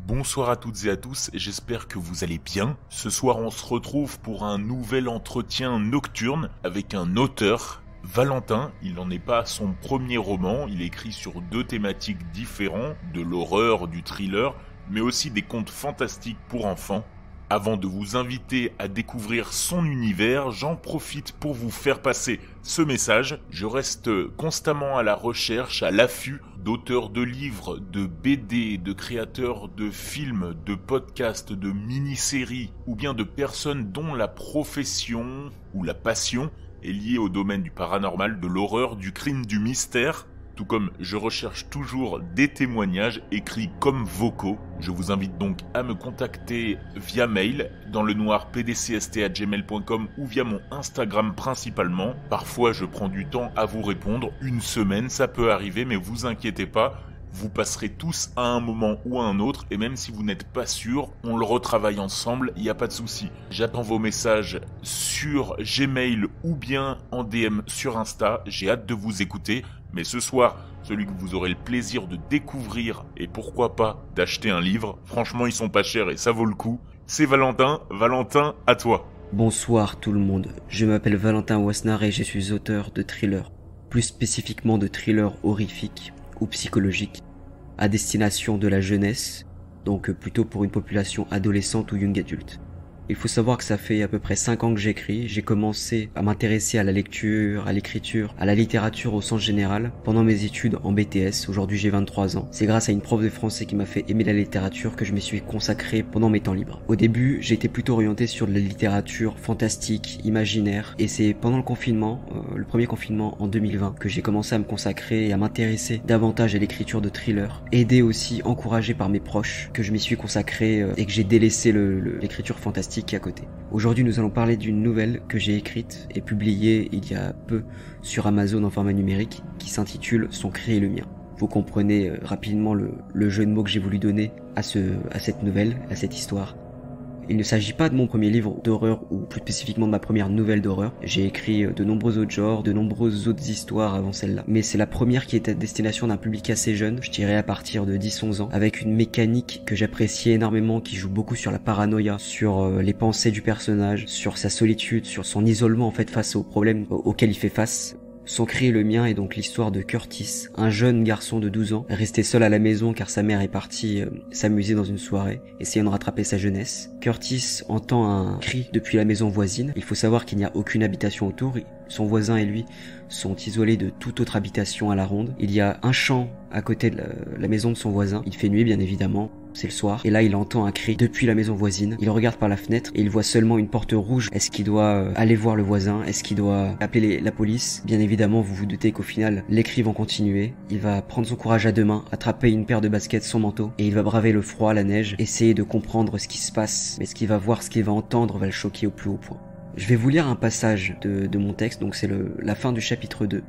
Bonsoir à toutes et à tous, j'espère que vous allez bien. Ce soir on se retrouve pour un nouvel entretien nocturne avec un auteur, Valentin. Il n'en est pas à son premier roman, il écrit sur deux thématiques différentes, de l'horreur, du thriller, mais aussi des contes fantastiques pour enfants. Avant de vous inviter à découvrir son univers, j'en profite pour vous faire passer ce message. Je reste constamment à la recherche, à l'affût d'auteurs de livres, de BD, de créateurs de films, de podcasts, de mini-séries, ou bien de personnes dont la profession ou la passion est liée au domaine du paranormal, de l'horreur, du crime, du mystère. Tout comme je recherche toujours des témoignages écrits comme vocaux. Je vous invite donc à me contacter via mail dans le noir pdcst@gmail.com ou via mon Instagram principalement. Parfois je prends du temps à vous répondre, une semaine ça peut arriver, mais vous inquiétez pas, vous passerez tous à un moment ou à un autre, et même si vous n'êtes pas sûr, on le retravaille ensemble, il n'y a pas de souci. J'attends vos messages sur Gmail ou bien en DM sur Insta, j'ai hâte de vous écouter. Mais ce soir, celui que vous aurez le plaisir de découvrir et pourquoi pas d'acheter un livre, franchement ils sont pas chers et ça vaut le coup, c'est Valentin. Valentin, à toi. Bonsoir tout le monde, je m'appelle Valentin Wassenaar et je suis auteur de thrillers, plus spécifiquement de thrillers horrifiques ou psychologiques, à destination de la jeunesse, donc plutôt pour une population adolescente ou young adulte. Il faut savoir que ça fait à peu près 5 ans que j'écris. J'ai commencé à m'intéresser à la lecture, à l'écriture, à la littérature au sens général pendant mes études en BTS. Aujourd'hui j'ai 23 ans. C'est grâce à une prof de français qui m'a fait aimer la littérature que je m'y suis consacré pendant mes temps libres. Au début, j'étais plutôt orienté sur de la littérature fantastique, imaginaire. Et c'est pendant le confinement, le premier confinement en 2020, que j'ai commencé à me consacrer et à m'intéresser davantage à l'écriture de thrillers. Aidé aussi, encouragé par mes proches, que je m'y suis consacré et que j'ai délaissé l'écriture fantastique à côté. Aujourd'hui, nous allons parler d'une nouvelle que j'ai écrite et publiée il y a peu sur Amazon en format numérique qui s'intitule Son cri est le mien. Vous comprenez rapidement le jeu de mots que j'ai voulu donner à cette nouvelle, à cette histoire. Il ne s'agit pas de mon premier livre d'horreur ou plus spécifiquement de ma première nouvelle d'horreur. J'ai écrit de nombreux autres genres, de nombreuses autres histoires avant celle-là. Mais c'est la première qui est à destination d'un public assez jeune, je dirais à partir de 10-11 ans, avec une mécanique que j'appréciais énormément, qui joue beaucoup sur la paranoïa, sur les pensées du personnage, sur sa solitude, sur son isolement en fait face aux problèmes auxquels il fait face. Son cri est le mien est donc l'histoire de Curtis, un jeune garçon de 12 ans, resté seul à la maison car sa mère est partie s'amuser dans une soirée, essayant de rattraper sa jeunesse. Curtis entend un cri depuis la maison voisine. Il faut savoir qu'il n'y a aucune habitation autour. Son voisin et lui sont isolés de toute autre habitation à la ronde. Il y a un champ à côté de la maison de son voisin. Il fait nuit bien évidemment. C'est le soir, et là il entend un cri depuis la maison voisine. Il regarde par la fenêtre et il voit seulement une porte rouge. Est-ce qu'il doit aller voir le voisin? Est-ce qu'il doit appeler la police? Bien évidemment, vous vous doutez qu'au final, les cris vont continuer. Il va prendre son courage à deux mains, attraper une paire de baskets, son manteau, et il va braver le froid, la neige, essayer de comprendre ce qui se passe. Mais ce qu'il va voir, ce qu'il va entendre va le choquer au plus haut point. Je vais vous lire un passage de mon texte, donc c'est la fin du chapitre 2.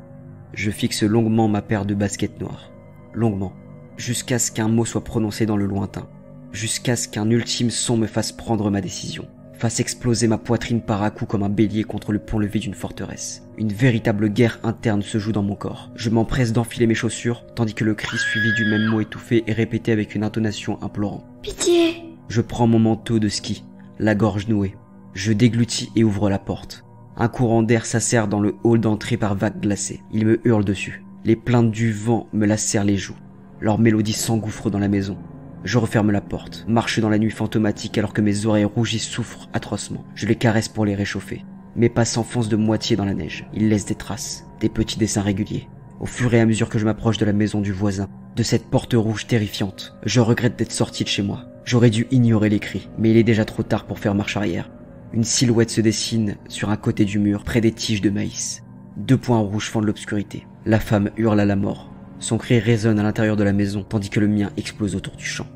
Je fixe longuement ma paire de baskets noires. Longuement. Jusqu'à ce qu'un mot soit prononcé dans le lointain, jusqu'à ce qu'un ultime son me fasse prendre ma décision, fasse exploser ma poitrine par à coups comme un bélier contre le pont-levis d'une forteresse. Une véritable guerre interne se joue dans mon corps. Je m'empresse d'enfiler mes chaussures, tandis que le cri suivi du même mot étouffé est répété avec une intonation implorant. Pitié! Je prends mon manteau de ski, la gorge nouée. Je déglutis et ouvre la porte. Un courant d'air s'assère dans le hall d'entrée par vagues glacées. Il me hurle dessus. Les plaintes du vent me lacèrent les joues. Leur mélodie s'engouffre dans la maison. Je referme la porte, marche dans la nuit fantomatique alors que mes oreilles rougies souffrent atrocement. Je les caresse pour les réchauffer. Mes pas s'enfoncent de moitié dans la neige. Ils laissent des traces, des petits dessins réguliers. Au fur et à mesure que je m'approche de la maison du voisin, de cette porte rouge terrifiante, je regrette d'être sorti de chez moi. J'aurais dû ignorer les cris, mais il est déjà trop tard pour faire marche arrière. Une silhouette se dessine sur un côté du mur, près des tiges de maïs. 2 points rouges fendent l'obscurité. La femme hurle à la mort. Son cri résonne à l'intérieur de la maison, tandis que le mien explose autour du champ.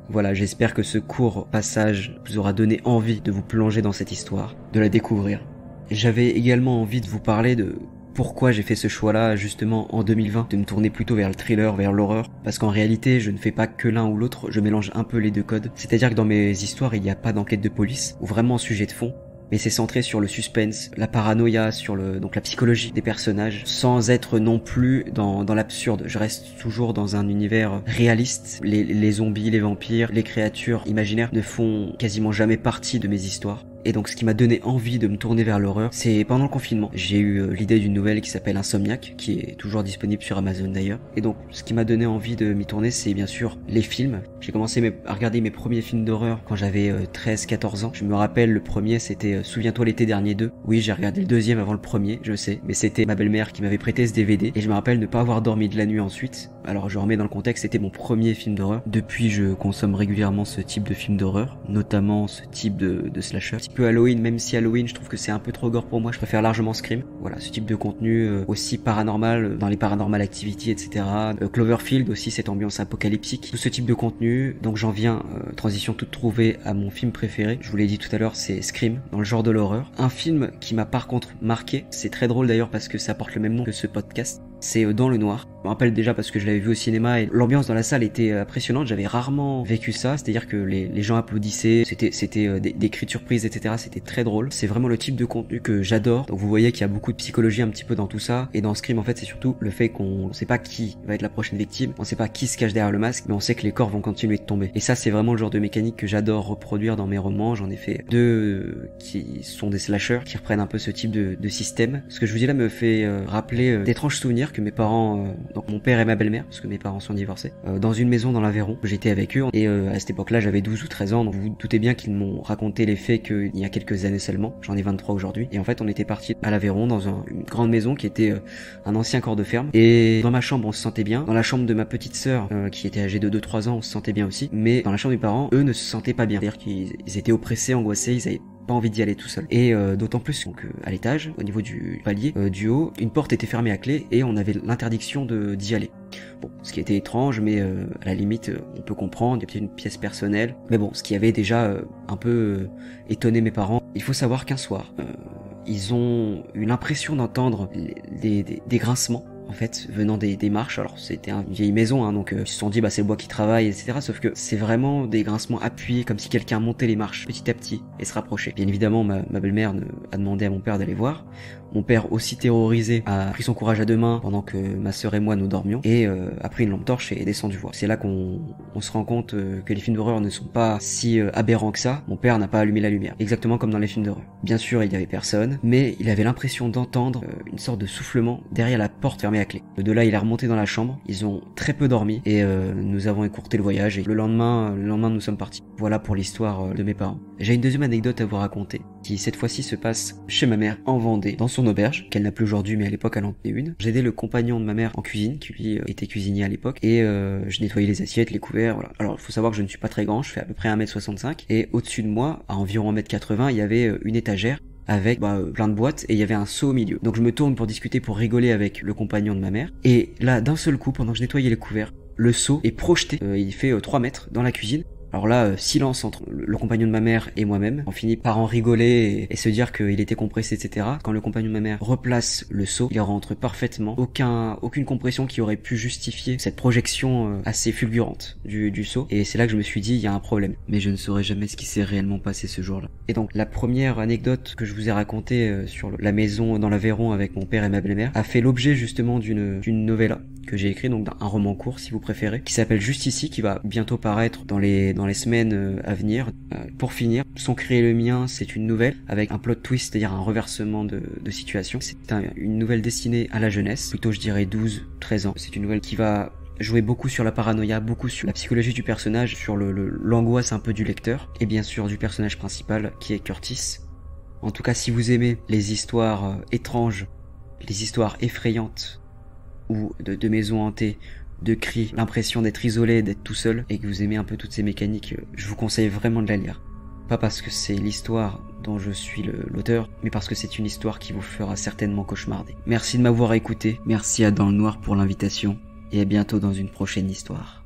Voilà, j'espère que ce court passage vous aura donné envie de vous plonger dans cette histoire, de la découvrir. J'avais également envie de vous parler de pourquoi j'ai fait ce choix-là, justement, en 2020, de me tourner plutôt vers le thriller, vers l'horreur, parce qu'en réalité, je ne fais pas que l'un ou l'autre, je mélange un peu les deux codes. C'est-à-dire que dans mes histoires, il n'y a pas d'enquête de police, ou vraiment sujet de fond. mais c'est centré sur le suspense, la paranoïa, sur donc la psychologie des personnages, sans être non plus dans l'absurde. Je reste toujours dans un univers réaliste. Les zombies, les vampires, les créatures imaginaires ne font quasiment jamais partie de mes histoires. Et donc ce qui m'a donné envie de me tourner vers l'horreur, c'est pendant le confinement. J'ai eu l'idée d'une nouvelle qui s'appelle Insomniac, qui est toujours disponible sur Amazon d'ailleurs. Et donc ce qui m'a donné envie de m'y tourner, c'est bien sûr les films. J'ai commencé à regarder mes premiers films d'horreur quand j'avais 13-14 ans. Je me rappelle, le premier c'était Souviens-toi l'été dernier 2. Oui, j'ai regardé le deuxième avant le premier, je sais. Mais c'était ma belle-mère qui m'avait prêté ce DVD. Et je me rappelle ne pas avoir dormi de la nuit ensuite. Alors je remets dans le contexte, c'était mon premier film d'horreur. Depuis, je consomme régulièrement ce type de film d'horreur, notamment ce type de slasher. Un peu Halloween, même si Halloween je trouve que c'est un peu trop gore pour moi, je préfère largement Scream. Voilà, ce type de contenu aussi paranormal, dans les Paranormal Activity, etc. Cloverfield aussi, cette ambiance apocalyptique, tout ce type de contenu. Donc j'en viens, transition toute trouvée, à mon film préféré. Je vous l'ai dit tout à l'heure, c'est Scream, dans le genre de l'horreur. Un film qui m'a par contre marqué, c'est très drôle d'ailleurs parce que ça porte le même nom que ce podcast, c'est Dans le Noir. Je me rappelle déjà parce que je l'avais vu au cinéma et l'ambiance dans la salle était impressionnante. J'avais rarement vécu ça, c'est-à-dire que les gens applaudissaient, c'était des cris de surprise, etc. C'était très drôle. C'est vraiment le type de contenu que j'adore. Donc vous voyez qu'il y a beaucoup de psychologie un petit peu dans tout ça. Et dans Scream, en fait, c'est surtout le fait qu'on sait pas qui va être la prochaine victime, on sait pas qui se cache derrière le masque, mais on sait que les corps vont continuer de tomber. Et ça, c'est vraiment le genre de mécanique que j'adore reproduire dans mes romans. J'en ai fait 2 qui sont des slashers, qui reprennent un peu ce type de système. Ce que je vous dis là me fait rappeler d'étranges souvenirs que mes parents, donc mon père et ma belle-mère, parce que mes parents sont divorcés, dans une maison dans l'Aveyron. J'étais avec eux et à cette époque-là, j'avais 12 ou 13 ans, donc vous vous doutez bien qu'ils m'ont raconté les faits qu'il y a quelques années seulement. J'en ai 23 aujourd'hui. Et en fait, on était partis à l'Aveyron dans une grande maison qui était un ancien corps de ferme. Et dans ma chambre, on se sentait bien. Dans la chambre de ma petite sœur, qui était âgée de 2-3 ans, on se sentait bien aussi. Mais dans la chambre des parents, eux ne se sentaient pas bien. C'est-à-dire qu'ils étaient oppressés, angoissés, ils avaient pas envie d'y aller tout seul. Et d'autant plus donc à l'étage, au niveau du palier du haut, une porte était fermée à clé et on avait l'interdiction d'y aller. Bon, ce qui était étrange, mais à la limite on peut comprendre, il y a peut-être une pièce personnelle. Mais bon, ce qui avait déjà un peu étonné mes parents. Il faut savoir qu'un soir, ils ont eu l'impression d'entendre des grincements, en fait, venant des marches. Alors c'était une vieille maison, hein, donc ils se sont dit bah c'est le bois qui travaille, etc. Sauf que c'est vraiment des grincements appuyés, comme si quelqu'un montait les marches petit à petit et se rapprochait. Bien évidemment, ma belle-mère a demandé à mon père d'aller voir. Mon père, aussi terrorisé, a pris son courage à deux mains pendant que ma sœur et moi nous dormions et a pris une lampe torche et est descendu voir. C'est là qu'on se rend compte que les films d'horreur ne sont pas si aberrants que ça. Mon père n'a pas allumé la lumière, exactement comme dans les films d'horreur. Bien sûr, il y avait personne, mais il avait l'impression d'entendre une sorte de soufflement derrière la porte fermée à clé. De là, il est remonté dans la chambre. Ils ont très peu dormi et nous avons écourté le voyage. Et le lendemain, nous sommes partis. Voilà pour l'histoire de mes parents. J'ai une deuxième anecdote à vous raconter, qui cette fois-ci se passe chez ma mère en Vendée, dans son auberge, qu'elle n'a plus aujourd'hui, mais à l'époque elle en tenait une. J'ai aidé le compagnon de ma mère en cuisine, qui lui était cuisinier à l'époque, et je nettoyais les assiettes, les couverts, voilà. Alors il faut savoir que je ne suis pas très grand, je fais à peu près 1m65, et au-dessus de moi, à environ 1m80, il y avait une étagère avec plein de boîtes et il y avait un seau au milieu. Donc je me tourne pour discuter, pour rigoler avec le compagnon de ma mère, et là d'un seul coup, pendant que je nettoyais les couverts, le seau est projeté, il fait 3 mètres dans la cuisine. Alors là, silence entre le compagnon de ma mère et moi-même. On finit par en rigoler et se dire qu'il était compressé, etc. Quand le compagnon de ma mère replace le seau, il rentre parfaitement. Aucune compression qui aurait pu justifier cette projection assez fulgurante du seau. Et c'est là que je me suis dit, il y a un problème. Mais je ne saurais jamais ce qui s'est réellement passé ce jour-là. Et donc, la première anecdote que je vous ai racontée sur la maison dans l'Aveyron avec mon père et ma belle-mère a fait l'objet justement d'une novella que j'ai écrit, donc d'un roman court si vous préférez, qui s'appelle Juste ici, qui va bientôt paraître dans les semaines à venir. Pour finir, Sans créer le mien, c'est une nouvelle avec un plot twist, c'est-à-dire un reversement de situation. C'est une nouvelle destinée à la jeunesse, plutôt je dirais 12-13 ans. C'est une nouvelle qui va jouer beaucoup sur la paranoïa, beaucoup sur la psychologie du personnage, sur l'angoisse un peu du lecteur, et bien sûr du personnage principal qui est Curtis. En tout cas, si vous aimez les histoires étranges, les histoires effrayantes, ou de maisons hantées, de cris, l'impression d'être isolé, d'être tout seul, et que vous aimez un peu toutes ces mécaniques, je vous conseille vraiment de la lire. Pas parce que c'est l'histoire dont je suis l'auteur, mais parce que c'est une histoire qui vous fera certainement cauchemarder. Merci de m'avoir écouté, merci à Dans le Noir pour l'invitation, et à bientôt dans une prochaine histoire.